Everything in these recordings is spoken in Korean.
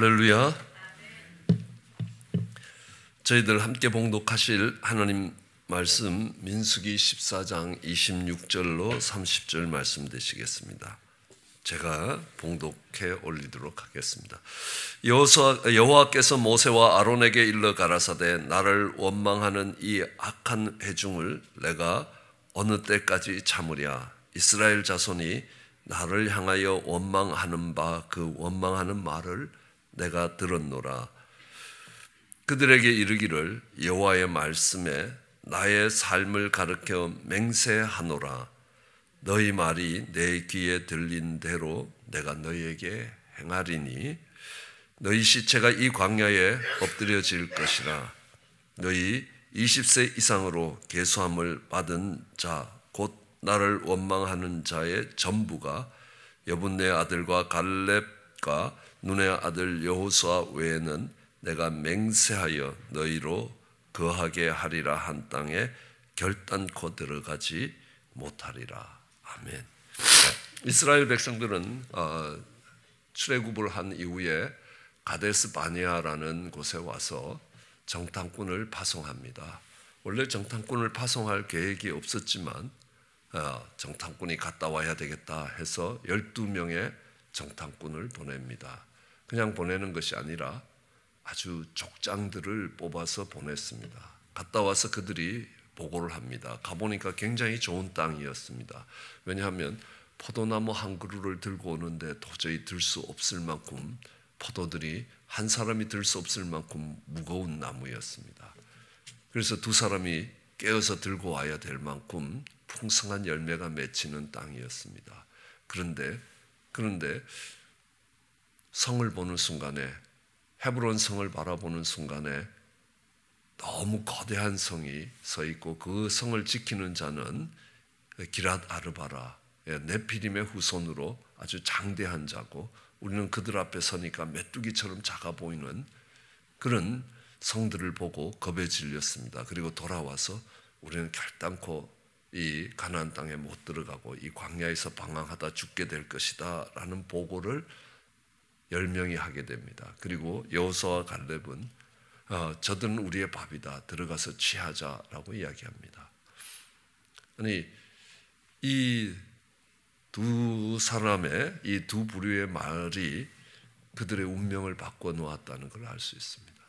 할렐루야. 저희들 함께 봉독하실 하나님 말씀 민수기 14장 26절로 30절 말씀 되시겠습니다. 제가 봉독해 올리도록 하겠습니다. 여호와께서 모세와 아론에게 일러 가라사대 나를 원망하는 이 악한 회중을 내가 어느 때까지 참으랴. 이스라엘 자손이 나를 향하여 원망하는 바 그 원망하는 말을 내가 들었노라. 그들에게 이르기를 여호와의 말씀에 나의 삶을 가르쳐 맹세하노라. 너희 말이 내 귀에 들린 대로 내가 너희에게 행하리니 너희 시체가 이 광야에 엎드려질 것이라. 너희 20세 이상으로 계수함을 받은 자 곧 나를 원망하는 자의 전부가 여분네 아들과 갈렙과 눈의 아들 여호수아 외에는 내가 맹세하여 너희로 거하게 하리라 한 땅에 결단코 들어가지 못하리라. 아멘. 이스라엘 백성들은 출애굽을 한 이후에 가데스 바네아라는 곳에 와서 정탐꾼을 파송합니다. 원래 정탐꾼을 파송할 계획이 없었지만 정탐꾼이 갔다 와야 되겠다 해서 12명의 정탐꾼을 보냅니다. 그냥 보내는 것이 아니라 아주 족장들을 뽑아서 보냈습니다. 갔다 와서 그들이 보고를 합니다. 가보니까 굉장히 좋은 땅이었습니다. 왜냐하면 포도나무 한 그루를 들고 오는데 도저히 들 수 없을 만큼 포도들이 한 사람이 들 수 없을 만큼 무거운 나무였습니다. 그래서 두 사람이 깨어서 들고 와야 될 만큼 풍성한 열매가 맺히는 땅이었습니다. 그런데 성을 보는 순간에, 헤브론 성을 바라보는 순간에 너무 거대한 성이 서 있고 그 성을 지키는 자는 기랏 아르바라 네피림의 후손으로 아주 장대한 자고, 우리는 그들 앞에 서니까 메뚜기처럼 작아 보이는 그런 성들을 보고 겁에 질렸습니다. 그리고 돌아와서 우리는 결단코 이 가나안 땅에 못 들어가고 이 광야에서 방황하다 죽게 될 것이다 라는 보고를 10명이 하게 됩니다. 그리고 여호수아와 갈렙은 저들은 우리의 밥이다, 들어가서 취하자라고 이야기합니다. 아니, 이 두 사람의, 이 두 부류의 말이 그들의 운명을 바꿔 놓았다는 걸 알 수 있습니다.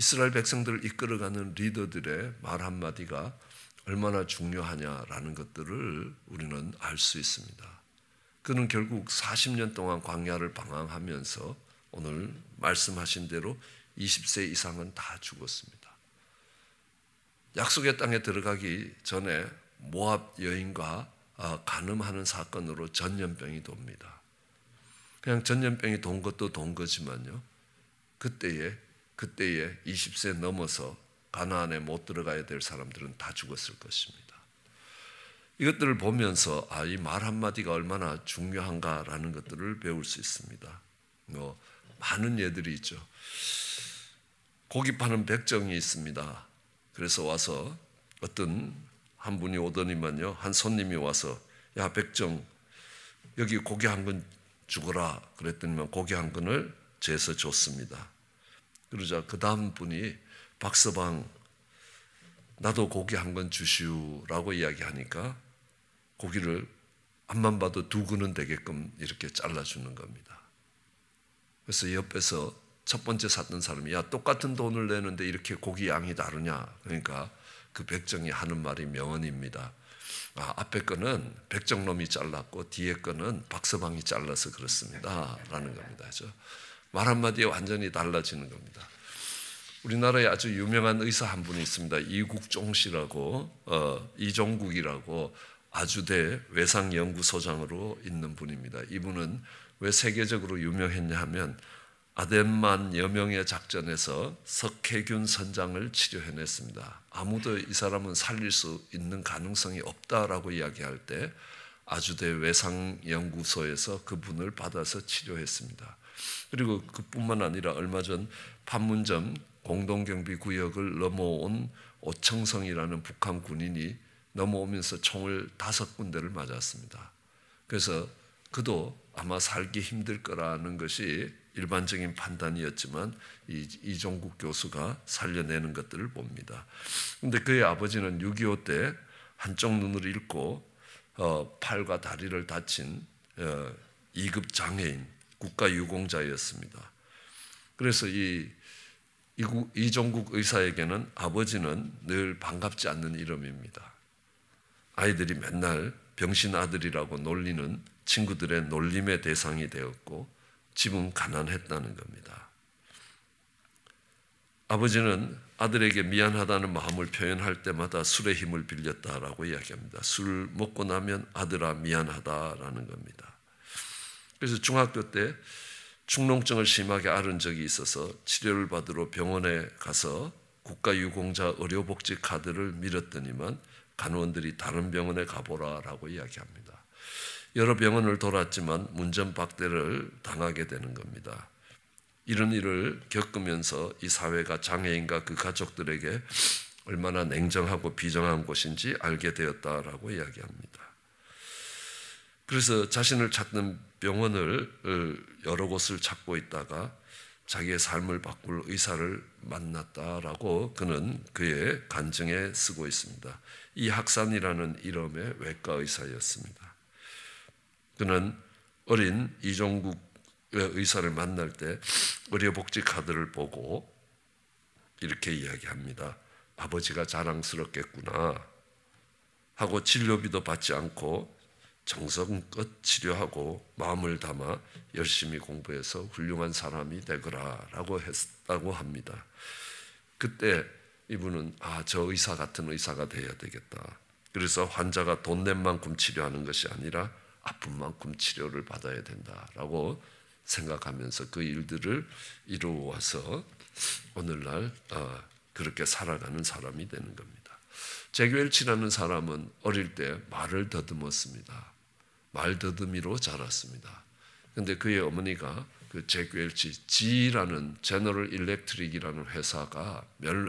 이스라엘 백성들을 이끌어가는 리더들의 말 한마디가 얼마나 중요하냐라는 것들을 우리는 알 수 있습니다. 그는 결국 40년 동안 광야를 방황하면서 오늘 말씀하신 대로 20세 이상은 다 죽었습니다. 약속의 땅에 들어가기 전에 모압 여인과 간음하는 사건으로 전염병이 돕니다. 그냥 전염병이 돈 것도 돈 거지만요, 그때에 20세 넘어서 가나안에 못 들어가야 될 사람들은 다 죽었을 것입니다. 이것들을 보면서 이 말 한마디가 얼마나 중요한가라는 것들을 배울 수 있습니다. 많은 예들이 있죠. 고기 파는 백정이 있습니다. 그래서 와서 어떤 한 분이 오더니만요, 한 손님이 와서 야 백정, 여기 고기 한 근 주거라 그랬더니만 고기 한 근을 재서 줬습니다. 그러자 그 다음 분이 박서방 나도 고기 한 근 주시오라고 이야기하니까 고기를 앞만 봐도 2근은 되게끔 이렇게 잘라주는 겁니다. 그래서 옆에서 첫 번째 샀던 사람이 야 똑같은 돈을 내는데 이렇게 고기 양이 다르냐, 그러니까 그 백정이 하는 말이 명언입니다. 앞에 거는 백정놈이 잘랐고 뒤에 거는 박서방이 잘라서 그렇습니다 라는 겁니다. 말 한마디에 완전히 달라지는 겁니다. 우리나라에 아주 유명한 의사 한 분이 있습니다. 이국종 씨라고, 이종국이라고 아주대 외상연구소장으로 있는 분입니다. 이분은 왜 세계적으로 유명했냐 하면 아덴만 여명의 작전에서 석회균 선장을 치료해냈습니다. 아무도 이 사람은 살릴 수 있는 가능성이 없다라고 이야기할 때 아주대 외상연구소에서 그분을 받아서 치료했습니다. 그리고 그뿐만 아니라 얼마 전 판문점 공동경비구역을 넘어온 오청성이라는 북한 군인이 넘어오면서 총을 5군데를 맞았습니다. 그래서 그도 아마 살기 힘들 거라는 것이 일반적인 판단이었지만 이종국 교수가 살려내는 것들을 봅니다. 그런데 그의 아버지는 6.25 때 한쪽 눈을 잃고 팔과 다리를 다친 2급 장애인 국가유공자였습니다. 그래서 이종국 의사에게는 아버지는 늘 반갑지 않는 이름입니다. 아이들이 맨날 병신 아들이라고 놀리는 친구들의 놀림의 대상이 되었고 집은 가난했다는 겁니다. 아버지는 아들에게 미안하다는 마음을 표현할 때마다 술의 힘을 빌렸다라고 이야기합니다. 술 먹고 나면 아들아 미안하다라는 겁니다. 그래서 중학교 때 축농증을 심하게 앓은 적이 있어서 치료를 받으러 병원에 가서 국가유공자 의료복지 카드를 밀었더니만 간호원들이 다른 병원에 가보라라고 이야기합니다. 여러 병원을 돌았지만 문전박대를 당하게 되는 겁니다. 이런 일을 겪으면서 이 사회가 장애인과 그 가족들에게 얼마나 냉정하고 비정한 곳인지 알게 되었다라고 이야기합니다. 그래서 자신을 찾는 병원을 여러 곳을 찾고 있다가 자기의 삶을 바꿀 의사를 만났다라고 그는 그의 간증에 쓰고 있습니다. 이학산이라는 이름의 외과 의사였습니다. 그는 어린 이종국 의사를 만날 때 의료복지 카드를 보고 이렇게 이야기합니다. 아버지가 자랑스럽겠구나 하고 치료비도 받지 않고 정성껏 치료하고 마음을 담아 열심히 공부해서 훌륭한 사람이 되거라라고 했다고 합니다. 그때 이분은 저 의사 같은 의사가 돼야 되겠다. 그래서 환자가 돈 낸 만큼 치료하는 것이 아니라 아픈 만큼 치료를 받아야 된다라고 생각하면서 그 일들을 이루어서 오늘날 그렇게 살아가는 사람이 되는 겁니다. 잭 웰치라는 사람은 어릴 때 말을 더듬었습니다. 말 더듬이로 자랐습니다. 그런데 그의 어머니가 그 잭 웰치 G라는 제너럴 일렉트릭이라는 회사가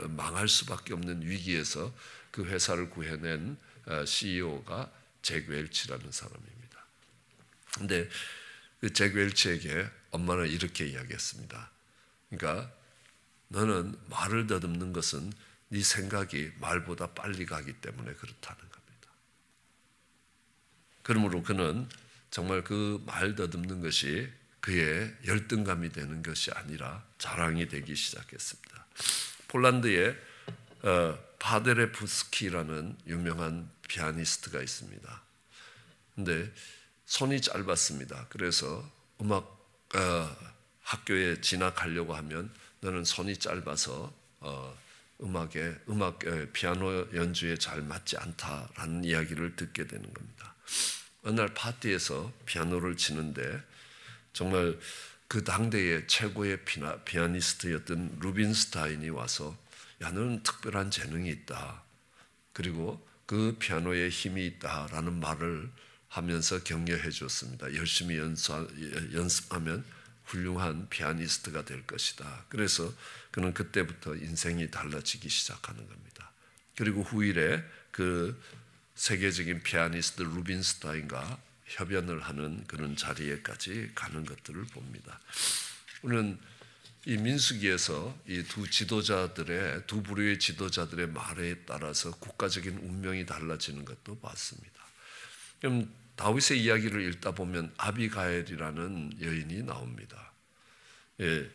망할 수밖에 없는 위기에서 그 회사를 구해낸 CEO가 잭 웰치라는 사람입니다. 그런데 그 잭 웰치에게 엄마는 이렇게 이야기했습니다. 그러니까 너는 말을 더듬는 것은 네 생각이 말보다 빨리 가기 때문에 그렇다는 겁니다. 그러므로 그는 정말 그 말 더듬는 것이 그의 열등감이 되는 것이 아니라 자랑이 되기 시작했습니다. 폴란드에 파데레프스키라는 유명한 피아니스트가 있습니다. 그런데 손이 짧았습니다. 그래서 음악 학교에 진학하려고 하면 너는 손이 짧아서 피아노 연주에 잘 맞지 않다라는 이야기를 듣게 되는 겁니다. 어느 날 파티에서 피아노를 치는데 정말 그 당대의 최고의 피아니스트였던 루빈스타인이 와서 야, 너는 특별한 재능이 있다. 그리고 그 피아노에 힘이 있다라는 말을 하면서 격려해 줬습니다. 열심히 연습하면 훌륭한 피아니스트가 될 것이다. 그래서 그는 그때부터 인생이 달라지기 시작하는 겁니다. 그리고 후일에 그 세계적인 피아니스트 루빈스타인과 협연을 하는 그런 자리에까지 가는 것들을 봅니다. 우리는 이 민수기에서 이 두 부류의 지도자들의 말에 따라서 국가적인 운명이 달라지는 것도 봤습니다. 그럼 다윗의 이야기를 읽다 보면 아비가일이라는 여인이 나옵니다. 예,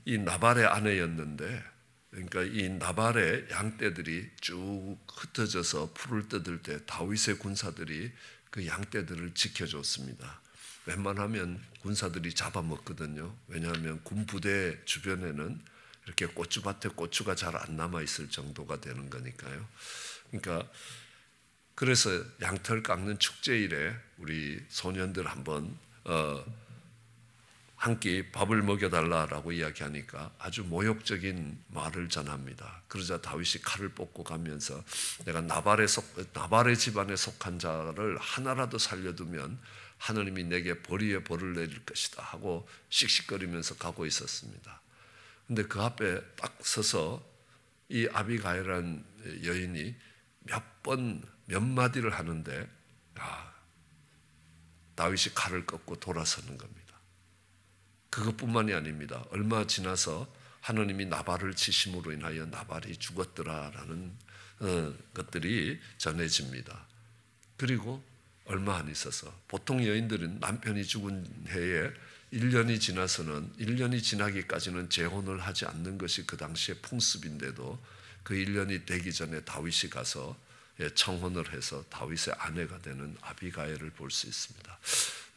이 나발의 아내였는데, 그러니까 이 나발의 양떼들이 쭉 흩어져서 풀을 뜯을 때 다윗의 군사들이 그 양떼들을 지켜줬습니다. 웬만하면 군사들이 잡아먹거든요. 왜냐하면 군부대 주변에는 이렇게 고추밭에 고추가 잘 안 남아 있을 정도가 되는 거니까요. 그러니까 그래서 양털 깎는 축제일에 우리 소년들 한번 한 끼 밥을 먹여달라라고 이야기하니까 아주 모욕적인 말을 전합니다. 그러자 다윗이 칼을 뽑고 가면서 내가 나발의 집안에 속한 자를 하나라도 살려두면 하느님이 내게 벌이에 벌을 내릴 것이다 하고 씩씩거리면서 가고 있었습니다. 그런데 그 앞에 딱 서서 이 아비가일이라는 여인이 몇 마디를 하는데 다윗이 칼을 꺾고 돌아서는 겁니다. 그것뿐만이 아닙니다. 얼마 지나서 하느님이 나발을 치심으로 인하여 나발이 죽었더라라는 것들이 전해집니다. 그리고 얼마 안 있어서 보통 여인들은 남편이 죽은 해에 1년이 지나서는 1년이 지나기까지는 재혼을 하지 않는 것이 그 당시의 풍습인데도 그 1년이 되기 전에 다윗이 가서 청혼을 해서 다윗의 아내가 되는 아비가일을 볼 수 있습니다.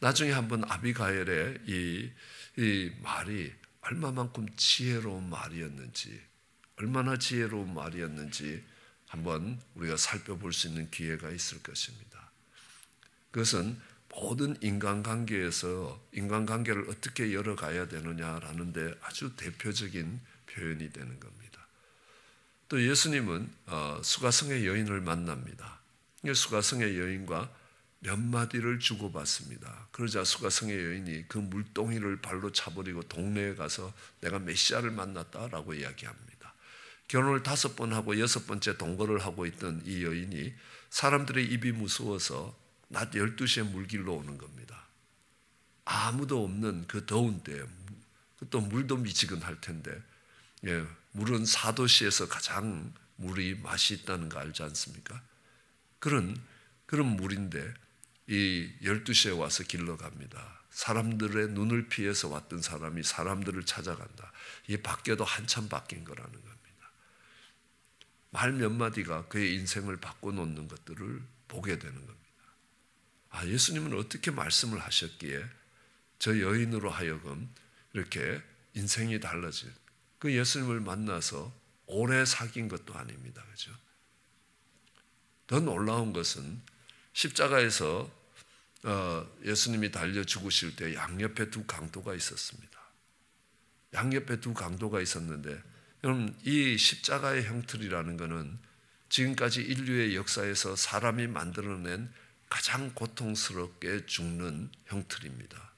나중에 한번 아비가일의 이 말이 얼마만큼 지혜로운 말이었는지, 얼마나 지혜로운 말이었는지 한번 우리가 살펴볼 수 있는 기회가 있을 것입니다. 그것은 모든 인간관계에서 인간관계를 어떻게 열어가야 되느냐라는 데 아주 대표적인 표현이 되는 겁니다. 또 예수님은 수가성의 여인을 만납니다. 수가성의 여인과 몇 마디를 주고받습니다. 그러자 수가성의 여인이 그 물동이를 발로 차버리고 동네에 가서 내가 메시아를 만났다라고 이야기합니다. 결혼을 5번 하고 6번째 동거를 하고 있던 이 여인이 사람들의 입이 무서워서 낮 12시에 물길로 오는 겁니다. 아무도 없는 그 더운 때에 또 물도 미지근할 텐데 물은 4도시에서 가장 물이 맛이 있다는 거 알지 않습니까? 그런 물인데 이 12시에 와서 길러 갑니다. 사람들의 눈을 피해서 왔던 사람이 사람들을 찾아간다. 이 밖에도 한참 바뀐 거라는 겁니다. 말 몇 마디가 그의 인생을 바꿔놓는 것들을 보게 되는 겁니다. 예수님은 어떻게 말씀을 하셨기에 저 여인으로 하여금 이렇게 인생이 달라진 그 예수님을 만나서 오래 사귄 것도 아닙니다. 그죠? 더 놀라운 것은 십자가에서 예수님이 달려 죽으실 때 양옆에 2 강도가 있었습니다. 양옆에 2 강도가 있었는데 여러분 이 십자가의 형틀이라는 것은 지금까지 인류의 역사에서 사람이 만들어낸 가장 고통스럽게 죽는 형틀입니다.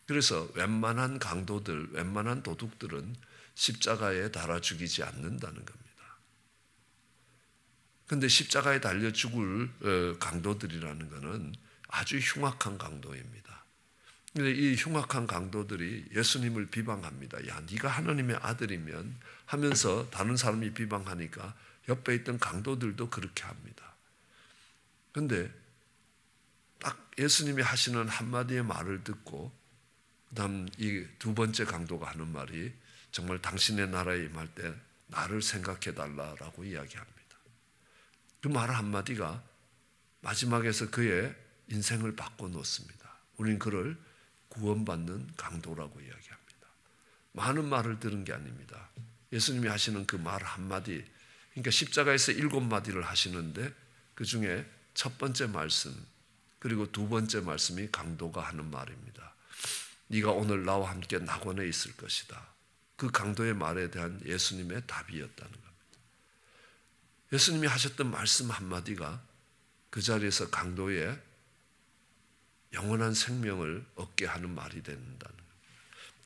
그래서 웬만한 강도들, 웬만한 도둑들은 십자가에 달아 죽이지 않는다는 겁니다. 그런데 십자가에 달려 죽을 강도들이라는 것은 아주 흉악한 강도입니다. 그런데 이 흉악한 강도들이 예수님을 비방합니다. 야, 네가 하나님의 아들이면 하면서 다른 사람이 비방하니까 옆에 있던 강도들도 그렇게 합니다. 그런데 딱 예수님이 하시는 한마디의 말을 듣고 그다음 이 2번째 강도가 하는 말이 정말 당신의 나라에 임할 때 나를 생각해달라라고 이야기합니다. 그 말 한마디가 마지막에서 그의 인생을 바꿔놓습니다. 우린 그를 구원받는 강도라고 이야기합니다. 많은 말을 들은 게 아닙니다. 예수님이 하시는 그 말 한마디, 그러니까 십자가에서 7마디를 하시는데 그 중에 첫 번째 말씀 그리고 2번째 말씀이 강도가 하는 말입니다. 네가 오늘 나와 함께 낙원에 있을 것이다. 그 강도의 말에 대한 예수님의 답이었다는 겁니다. 예수님이 하셨던 말씀 한마디가 그 자리에서 강도의 영원한 생명을 얻게 하는 말이 된다는 겁니다.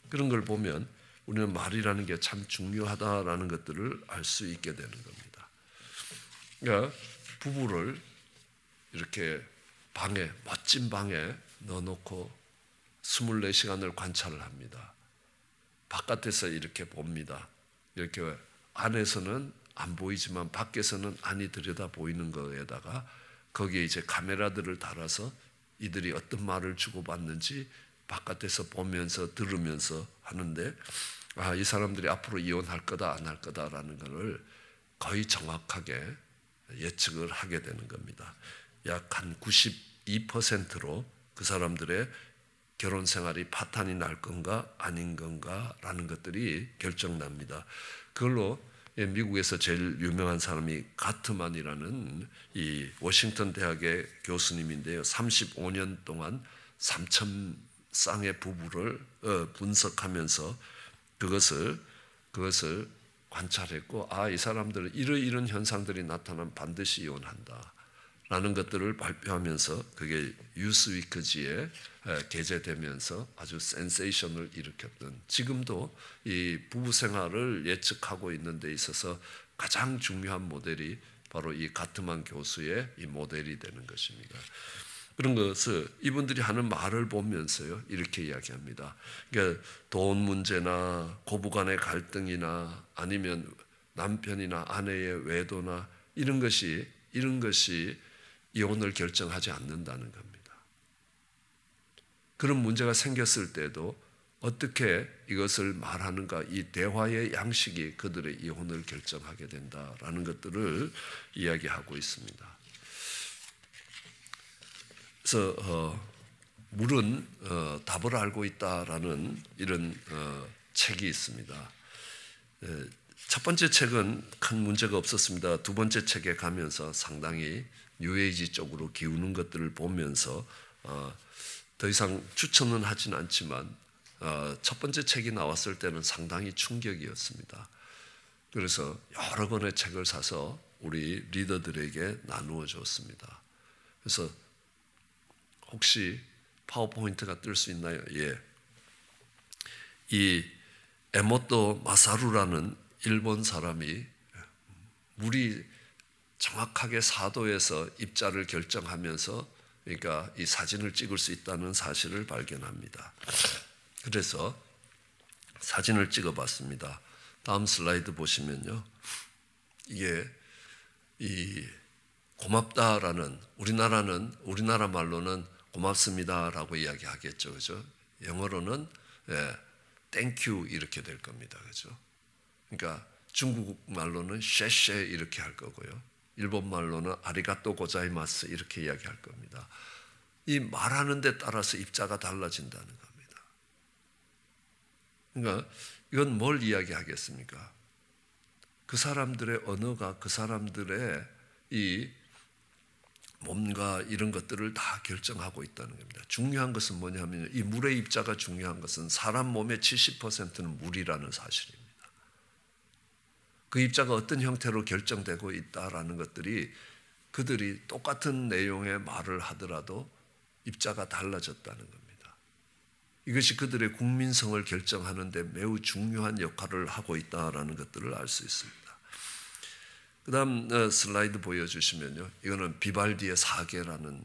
그런 걸 보면 우리는 말이라는 게 참 중요하다라는 것들을 알 수 있게 되는 겁니다. 그러니까 부부를 이렇게 방에, 멋진 방에 넣어놓고 24시간을 관찰을 합니다. 바깥에서 이렇게 봅니다. 이렇게 안에서는 안 보이지만 밖에서는 안이 들여다 보이는 거에다가 거기에 이제 카메라들을 달아서 이들이 어떤 말을 주고받는지 바깥에서 보면서 들으면서 하는데 이 사람들이 앞으로 이혼할 거다 안 할 거다라는 것을 거의 정확하게 예측을 하게 되는 겁니다. 약 한 92%로 그 사람들의 결혼 생활이 파탄이 날 건가 아닌 건가라는 것들이 결정납니다. 그걸로 미국에서 제일 유명한 사람이 가트만이라는 이 워싱턴 대학의 교수님인데요. 35년 동안 3,000쌍의 부부를 분석하면서 그것을 관찰했고 이 사람들은 이런 현상들이 나타나면 반드시 이혼한다. 라는 것들을 발표하면서 그게 뉴스위크지에 게재되면서 아주 센세이션을 일으켰던 지금도 이 부부 생활을 예측하고 있는 데 있어서 가장 중요한 모델이 바로 이 가트만 교수의 이 모델이 되는 것입니다. 그런 것을 이분들이 하는 말을 보면서요 이렇게 이야기합니다. 그러니까 돈 문제나 고부간의 갈등이나 아니면 남편이나 아내의 외도나 이런 것이 이혼을 결정하지 않는다는 겁니다. 그런 문제가 생겼을 때도 어떻게 이것을 말하는가, 이 대화의 양식이 그들의 이혼을 결정하게 된다라는 것들을 이야기하고 있습니다. 그래서 물은 답을 알고 있다라는 이런 책이 있습니다. 첫 번째 책은 큰 문제가 없었습니다. 두 번째 책에 가면서 상당히 뉴에이지 쪽으로 기우는 것들을 보면서 더 이상 추천은 하진 않지만 첫 번째 책이 나왔을 때는 상당히 충격이었습니다. 그래서 여러 권의 책을 사서 우리 리더들에게 나누어 줬습니다. 그래서 혹시 파워포인트가 뜰 수 있나요? 예. 이 에모토 마사루라는 일본 사람이 물이 정확하게 4도에서 입자를 결정하면서 그러니까 이 사진을 찍을 수 있다는 사실을 발견합니다. 그래서 사진을 찍어봤습니다. 다음 슬라이드 보시면요, 이게 이 고맙다라는 우리나라 말로는 고맙습니다라고 이야기하겠죠, 그죠? 영어로는 thank you 이렇게 될 겁니다, 그죠? 그러니까 중국 말로는 쉐쉐 이렇게 할 거고요. 일본 말로는 아리가또 고자이마스 이렇게 이야기할 겁니다. 이 말하는 데 따라서 입자가 달라진다는 겁니다. 그러니까 이건 뭘 이야기하겠습니까? 그 사람들의 언어가 그 사람들의 이 몸과 이런 것들을 다 결정하고 있다는 겁니다. 중요한 것은 뭐냐면 이 물의 입자가 중요한 것은 사람 몸의 70%는 물이라는 사실입니다. 그 입자가 어떤 형태로 결정되고 있다라는 것들이 그들이 똑같은 내용의 말을 하더라도 입자가 달라졌다는 겁니다. 이것이 그들의 국민성을 결정하는 데 매우 중요한 역할을 하고 있다라는 것들을 알 수 있습니다. 그 다음 슬라이드 보여주시면요, 이거는 비발디의 사계라는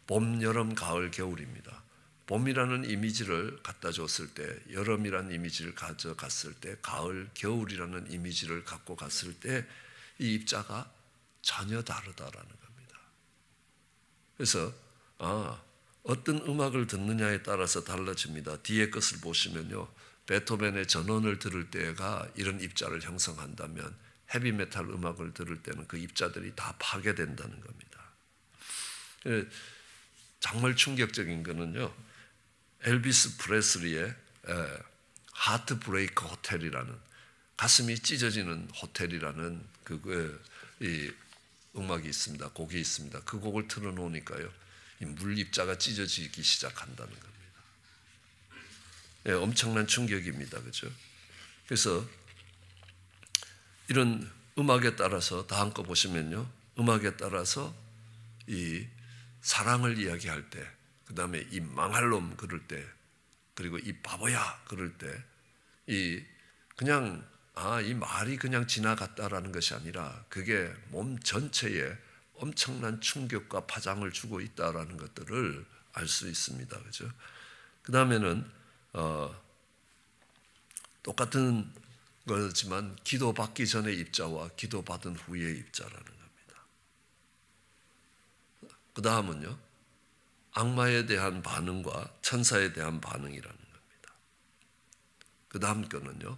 봄, 여름, 가을, 겨울입니다. 봄이라는 이미지를 갖다 줬을 때, 여름이라는 이미지를 가져갔을 때, 가을, 겨울이라는 이미지를 갖고 갔을 때 이 입자가 전혀 다르다라는 겁니다. 그래서 어떤 음악을 듣느냐에 따라서 달라집니다. 뒤에 것을 보시면요, 베토벤의 전원을 들을 때가 이런 입자를 형성한다면 헤비메탈 음악을 들을 때는 그 입자들이 다 파괴된다는 겁니다. 정말 충격적인 거는요, 엘비스 프레슬리의 하트 브레이크 호텔이라는, 가슴이 찢어지는 호텔이라는 이 음악이 있습니다. 곡이 있습니다. 그 곡을 틀어놓으니까요, 이 물 입자가 찢어지기 시작한다는 겁니다. 엄청난 충격입니다. 그렇죠? 그래서 이런 음악에 따라서 다음 거 보시면요, 음악에 따라서 이 사랑을 이야기할 때, 그 다음에 이 망할 놈 그럴 때, 그리고 이 바보야 그럴 때, 이 말이 그냥 지나갔다라는 것이 아니라 그게 몸 전체에 엄청난 충격과 파장을 주고 있다라는 것들을 알 수 있습니다. 그죠? 그 다음에는 똑같은 거지만 기도받기 전의 입자와 기도받은 후의 입자라는 겁니다. 그 다음은요, 악마에 대한 반응과 천사에 대한 반응이라는 겁니다. 그 다음 거는요,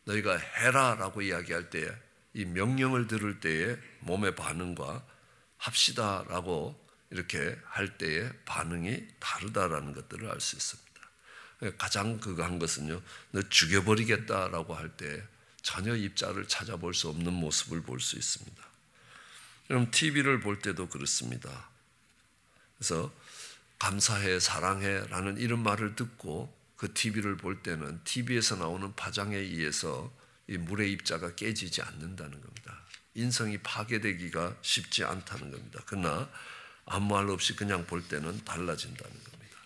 너희가 해라라고 이야기할 때, 이 명령을 들을 때의 몸의 반응과 합시다라고 이렇게 할 때의 반응이 다르다라는 것들을 알 수 있습니다. 가장 한 것은요, 너 죽여버리겠다라고 할 때 전혀 입자를 찾아볼 수 없는 모습을 볼 수 있습니다. 그럼 TV를 볼 때도 그렇습니다. 그래서 감사해, 사랑해 라는 이런 말을 듣고 그 TV를 볼 때는 TV에서 나오는 파장에 의해서 이 물의 입자가 깨지지 않는다는 겁니다. 인성이 파괴되기가 쉽지 않다는 겁니다. 그러나 아무 말 없이 그냥 볼 때는 달라진다는 겁니다.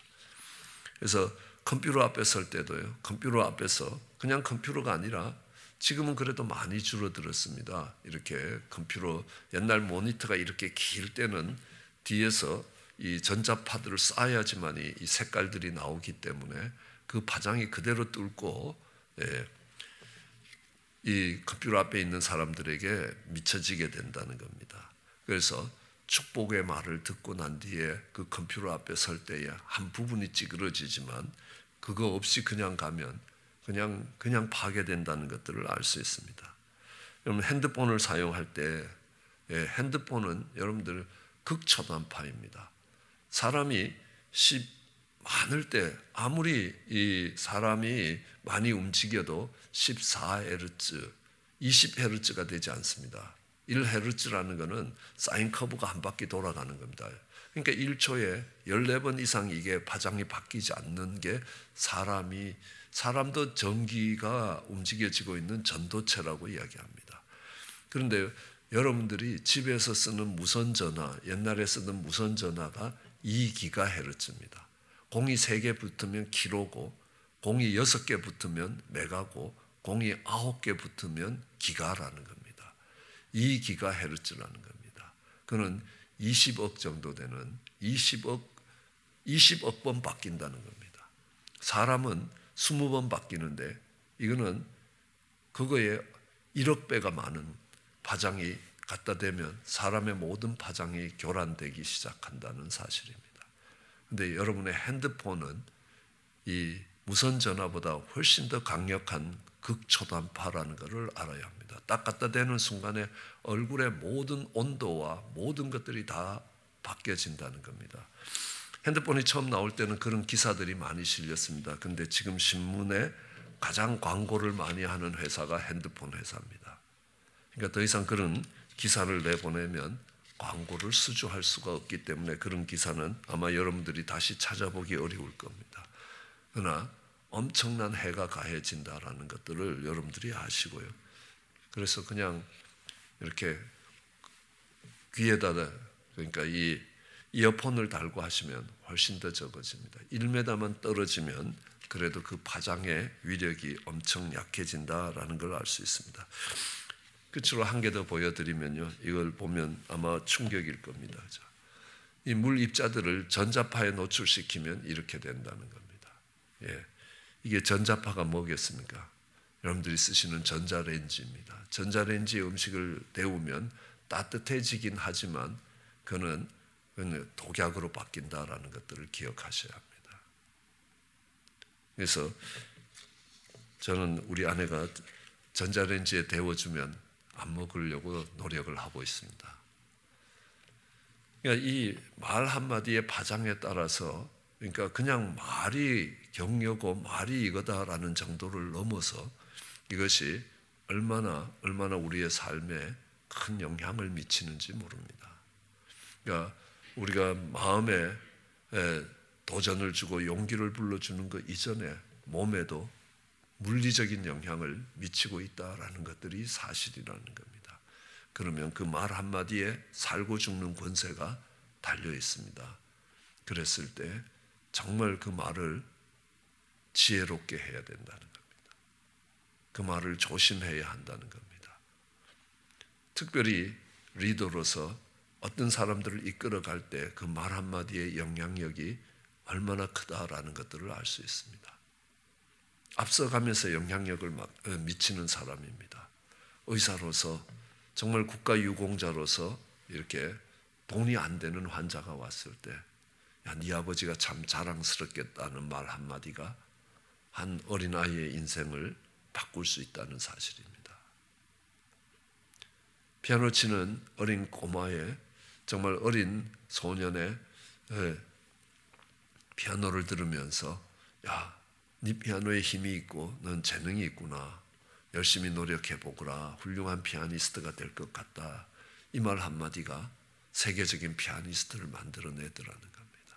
그래서 컴퓨터 앞에 설 때도요, 컴퓨터 앞에서 그냥 컴퓨터가 아니라 지금은 그래도 많이 줄어들었습니다. 이렇게 컴퓨터, 옛날 모니터가 이렇게 길 때는 뒤에서 이 전자파들을 쌓아야지만 이 색깔들이 나오기 때문에 그 파장이 그대로 뚫고 이 컴퓨터 앞에 있는 사람들에게 미쳐지게 된다는 겁니다. 그래서 축복의 말을 듣고 난 뒤에 그 컴퓨터 앞에 설 때에 한 부분이 찌그러지지만 그거 없이 그냥 가면 그냥 파괴된다는 것들을 알 수 있습니다. 여러분 핸드폰을 사용할 때 핸드폰은 여러분들 극초단파입니다. 사람이 많을 때 아무리 이 사람이 많이 움직여도 14Hz, 20Hz가 되지 않습니다. 1Hz라는 것은 사인 커브가 한 바퀴 돌아가는 겁니다. 그러니까 1초에 14번 이상 이게 파장이 바뀌지 않는 게 사람도 전기가 움직여지고 있는 전도체라고 이야기합니다. 그런데 여러분들이 집에서 쓰는 무선전화, 옛날에 쓰던 무선전화가 2GHz입니다. 공이 3개 붙으면 키로고, 공이 6개 붙으면 메가고, 공이 9개 붙으면 기가라는 겁니다. 2GHz라는 겁니다. 그는 20억 정도 되는 20억 번 바뀐다는 겁니다. 사람은 20번 바뀌는데 이거는 그거에 1억 배가 많은 파장이 갖다 대면 사람의 모든 파장이 교란되기 시작한다는 사실입니다. 그런데 여러분의 핸드폰은 이 무선전화보다 훨씬 더 강력한 극초단파라는 것을 알아야 합니다. 딱 갖다 대는 순간에 얼굴의 모든 온도와 모든 것들이 다 바뀌어진다는 겁니다. 핸드폰이 처음 나올 때는 그런 기사들이 많이 실렸습니다. 그런데 지금 신문에 가장 광고를 많이 하는 회사가 핸드폰 회사입니다. 그러니까 더 이상 그런 기사를 내보내면 광고를 수주할 수가 없기 때문에 그런 기사는 아마 여러분들이 다시 찾아보기 어려울 겁니다. 그러나 엄청난 해가 가해진다라는 것들을 여러분들이 아시고요. 그래서 그냥 이렇게 귀에다 그러니까 이 이어폰을 달고 하시면 훨씬 더 적어집니다. 1m만 떨어지면 그래도 그 파장의 위력이 엄청 약해진다라는 걸 알 수 있습니다. 끝으로 한 개 더 보여드리면요. 이걸 보면 아마 충격일 겁니다. 이 물 입자들을 전자파에 노출시키면 이렇게 된다는 겁니다. 이게 전자파가 뭐겠습니까? 여러분들이 쓰시는 전자레인지입니다. 전자레인지에 음식을 데우면 따뜻해지긴 하지만 그는 독약으로 바뀐다라는 것들을 기억하셔야 합니다. 그래서 저는 우리 아내가 전자레인지에 데워주면 안 먹으려고 노력을 하고 있습니다. 그러니까 이 말 한마디의 파장에 따라서 그러니까 그냥 말이 격려고 말이 이거다라는 정도를 넘어서 이것이 얼마나 우리의 삶에 큰 영향을 미치는지 모릅니다. 그러니까 우리가 마음에 도전을 주고 용기를 불러주는 것 이전에 몸에도 물리적인 영향을 미치고 있다라는 것들이 사실이라는 겁니다. 그러면 그 말 한마디에 살고 죽는 권세가 달려 있습니다. 그랬을 때 정말 그 말을 지혜롭게 해야 된다는 겁니다. 그 말을 조심해야 한다는 겁니다. 특별히 리더로서 어떤 사람들을 이끌어갈 때 그 말 한마디의 영향력이 얼마나 크다라는 것들을 알 수 있습니다. 앞서가면서 영향력을 미치는 사람입니다. 의사로서 정말 국가유공자로서 이렇게 돈이 안 되는 환자가 왔을 때 야, 네 아버지가 참 자랑스럽겠다는 말 한마디가 한 어린아이의 인생을 바꿀 수 있다는 사실입니다. 피아노 치는 어린 꼬마의 정말 어린 소년의 피아노를 들으면서 야, 네 피아노에 힘이 있고 넌 재능이 있구나. 열심히 노력해보거라. 훌륭한 피아니스트가 될 것 같다. 이 말 한마디가 세계적인 피아니스트를 만들어내더라는 겁니다.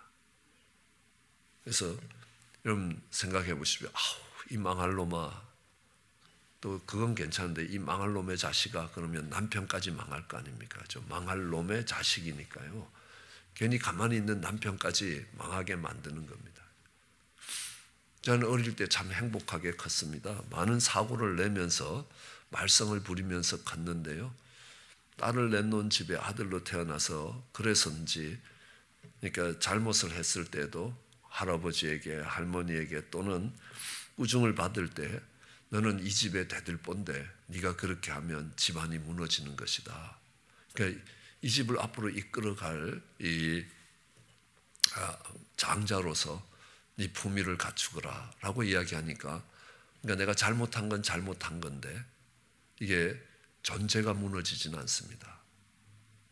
그래서 여러분 생각해 보십시오. 이 망할 놈아. 또 그건 괜찮은데 이 망할 놈의 자식아 그러면 남편까지 망할 거 아닙니까? 저 망할 놈의 자식이니까요. 괜히 가만히 있는 남편까지 망하게 만드는 겁니다. 저는 어릴 때 참 행복하게 컸습니다. 많은 사고를 내면서 말썽을 부리면서 컸는데요. 딸을 내놓은 집에 아들로 태어나서 그래서인지 그러니까 잘못을 했을 때도 할아버지에게 할머니에게 또는 꾸중을 받을 때 너는 이 집의 대들보인데 네가 그렇게 하면 집안이 무너지는 것이다. 그러니까 이 집을 앞으로 이끌어갈 이 장자로서 네 품위를 갖추거라 라고 이야기하니까, 그러니까 내가 잘못한 건 잘못한 건데 이게 전제가 무너지지는 않습니다.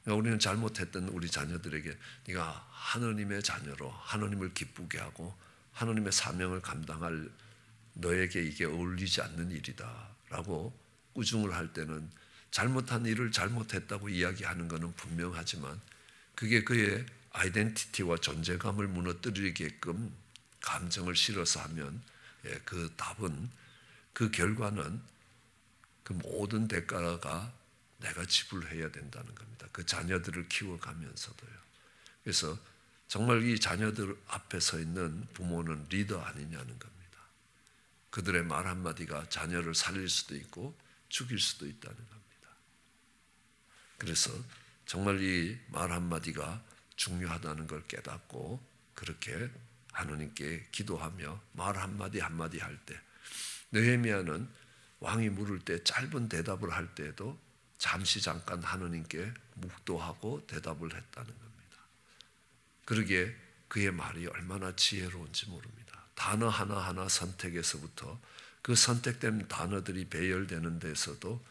그러니까 우리는 잘못했던 우리 자녀들에게 네가 하느님의 자녀로 하느님을 기쁘게 하고 하느님의 사명을 감당할 너에게 이게 어울리지 않는 일이다 라고 꾸중을 할 때는 잘못한 일을 잘못했다고 이야기하는 것은 분명하지만 그게 그의 아이덴티티와 존재감을 무너뜨리게끔 감정을 실어서 하면 그 답은, 그 결과는 그 모든 대가가 내가 지불해야 된다는 겁니다. 그 자녀들을 키워가면서도요. 그래서 정말 이 자녀들 앞에 서 있는 부모는 리더 아니냐는 겁니다. 그들의 말 한마디가 자녀를 살릴 수도 있고 죽일 수도 있다는 겁니다. 그래서 정말 이 말 한마디가 중요하다는 걸 깨닫고 그렇게 하느님께 기도하며 말 한마디 한마디 할 때, 느헤미야는 왕이 물을 때 짧은 대답을 할 때에도 잠깐 하느님께 묵도하고 대답을 했다는 겁니다. 그러기에 그의 말이 얼마나 지혜로운지 모릅니다. 단어 하나하나 선택에서부터 그 선택된 단어들이 배열되는 데서도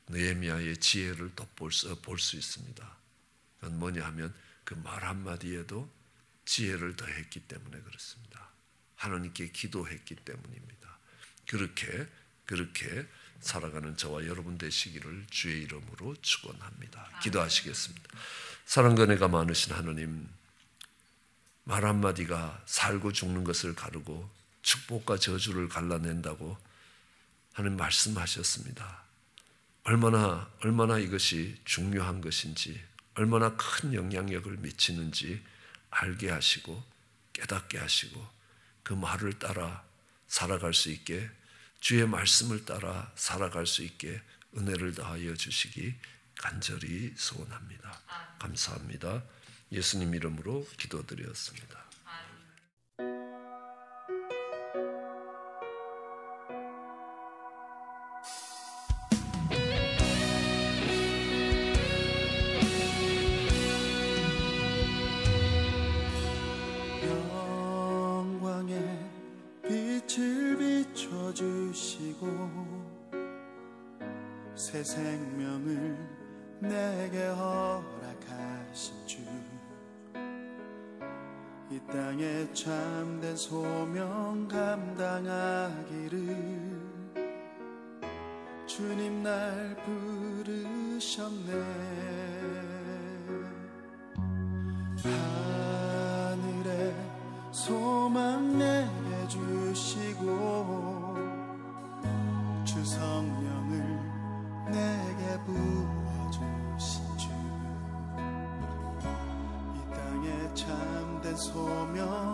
느헤미야의 지혜를 볼 수 있습니다. 그건 뭐냐 하면 그 말 한마디에도 지혜를 더했기 때문에 그렇습니다. 하나님께 기도했기 때문입니다. 그렇게 살아가는 저와 여러분 되시기를 주의 이름으로 축원합니다. 기도하시겠습니다. 사랑과 은혜가 많으신 하나님, 말 한마디가 살고 죽는 것을 가르고 축복과 저주를 갈라낸다고 하는 말씀하셨습니다. 얼마나 이것이 중요한 것인지, 얼마나 큰 영향력을 미치는지 알게 하시고 깨닫게 하시고 그 말을 따라 살아갈 수 있게, 주의 말씀을 따라 살아갈 수 있게 은혜를 더하여 주시기 간절히 소원합니다. 감사합니다. 예수님 이름으로 기도드렸습니다. 새 생명을 내게 허락하신 주, 이 땅에 참된 소명 감당하기를 주님 날 부르셨네. 하늘에 소망 내게 주시고 주 성령을 내게 부어주신 주, 이 땅에 참된 소명